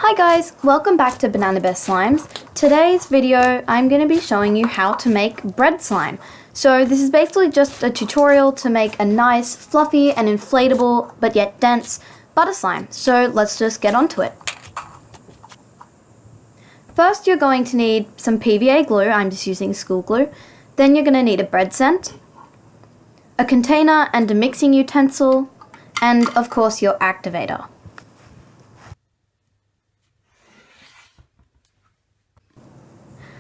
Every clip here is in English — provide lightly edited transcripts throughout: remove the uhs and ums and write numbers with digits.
Hi guys, welcome back to Banana Best Slimes. Today's video I'm going to be showing you how to make bread slime. So this is basically just a tutorial to make a nice, fluffy and inflatable but yet dense butter slime. So let's just get onto it. First you're going to need some PVA glue, I'm just using school glue. Then you're going to need a bread scent, a container and a mixing utensil, and of course your activator.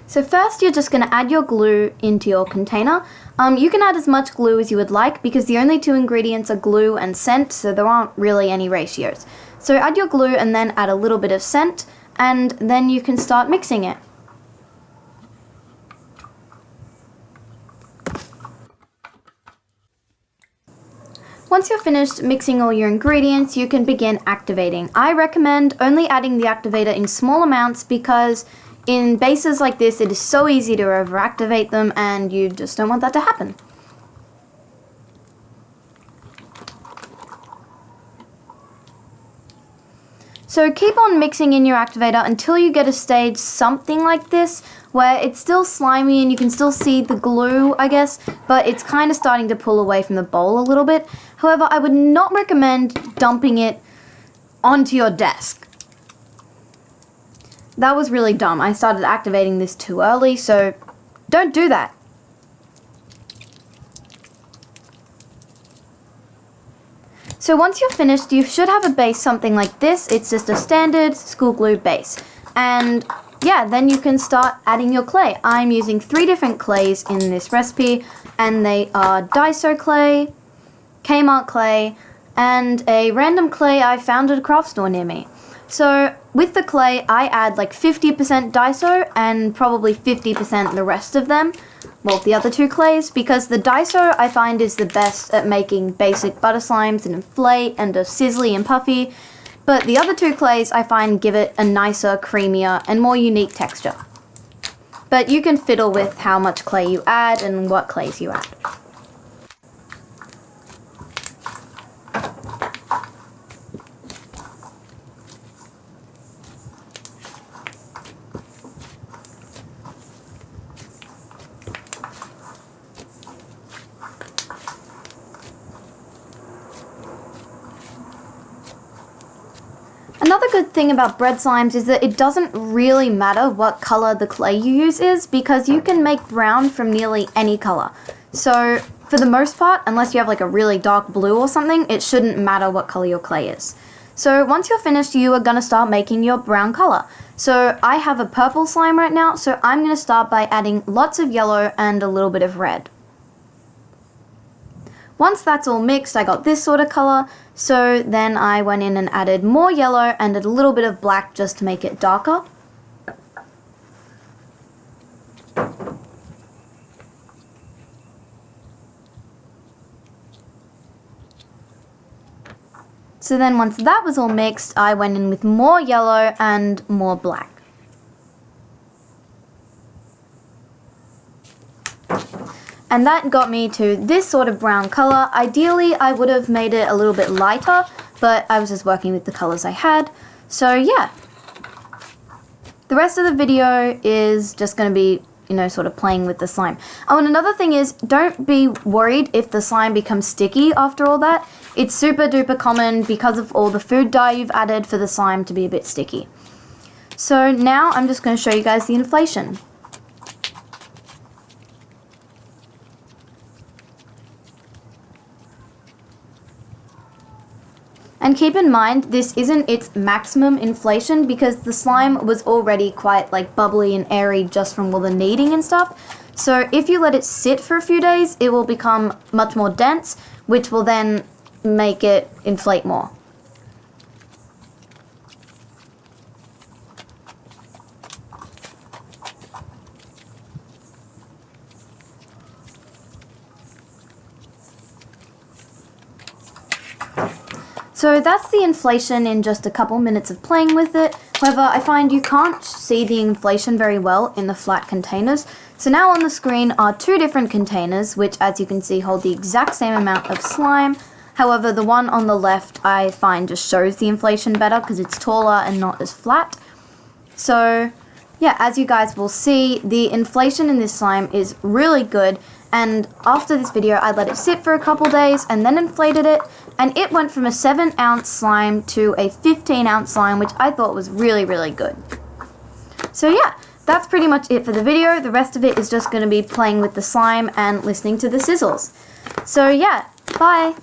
So first you're just going to add your glue into your container. You can add as much glue as you would like because the only two ingredients are glue and scent, so there aren't really any ratios. So add your glue and then add a little bit of scent, and then you can start mixing it. Once you're finished mixing all your ingredients, you can begin activating. I recommend only adding the activator in small amounts because in bases like this, it is so easy to overactivate them and you just don't want that to happen. So keep on mixing in your activator until you get a stage something like this, where it's still slimy and you can still see the glue, I guess, but it's kind of starting to pull away from the bowl a little bit. However, I would not recommend dumping it onto your desk. That was really dumb. I started activating this too early, so don't do that. So once you're finished, you should have a base something like this. It's just a standard school glue base. And yeah, then you can start adding your clay. I'm using 3 different clays in this recipe, and they are Daiso clay, Kmart clay, and a random clay I found at a craft store near me. So with the clay, I add like 50% Daiso and probably 50% the rest of them. Well, the other 2 clays, because the Daiso I find is the best at making basic butter slimes and inflate and are sizzly and puffy. But the other 2 clays I find give it a nicer, creamier and more unique texture. But you can fiddle with how much clay you add and what clays you add. Another good thing about bread slimes is that it doesn't really matter what color the clay you use is, because you can make brown from nearly any color. So for the most part, unless you have like a really dark blue or something, it shouldn't matter what color your clay is. So once you're finished, you are going to start making your brown color. So I have a purple slime right now, so I'm going to start by adding lots of yellow and a little bit of red. Once that's all mixed, I got this sort of color, so then I went in and added more yellow and a little bit of black just to make it darker. So then once that was all mixed, I went in with more yellow and more black. And that got me to this sort of brown color. Ideally, I would have made it a little bit lighter, but I was just working with the colors I had. So yeah. The rest of the video is just going to be, sort of playing with the slime. Oh, and another thing is, don't be worried if the slime becomes sticky after all that. It's super duper common because of all the food dye you've added for the slime to be a bit sticky. So now I'm just going to show you guys the inflation. And keep in mind, this isn't its maximum inflation because the slime was already quite like bubbly and airy just from all the kneading and stuff. So if you let it sit for a few days, it will become much more dense, which will then make it inflate more. So that's the inflation in just a couple minutes of playing with it. However, I find you can't see the inflation very well in the flat containers. So now on the screen are 2 different containers, which as you can see hold the exact same amount of slime. However, the one on the left I find just shows the inflation better because it's taller and not as flat. So yeah, as you guys will see, the inflation in this slime is really good, and after this video I let it sit for a couple days and then inflated it, and it went from a 7-ounce slime to a 15-ounce slime, which I thought was really, really good. So yeah, that's pretty much it for the video. The rest of it is just going to be playing with the slime and listening to the sizzles. So yeah, bye!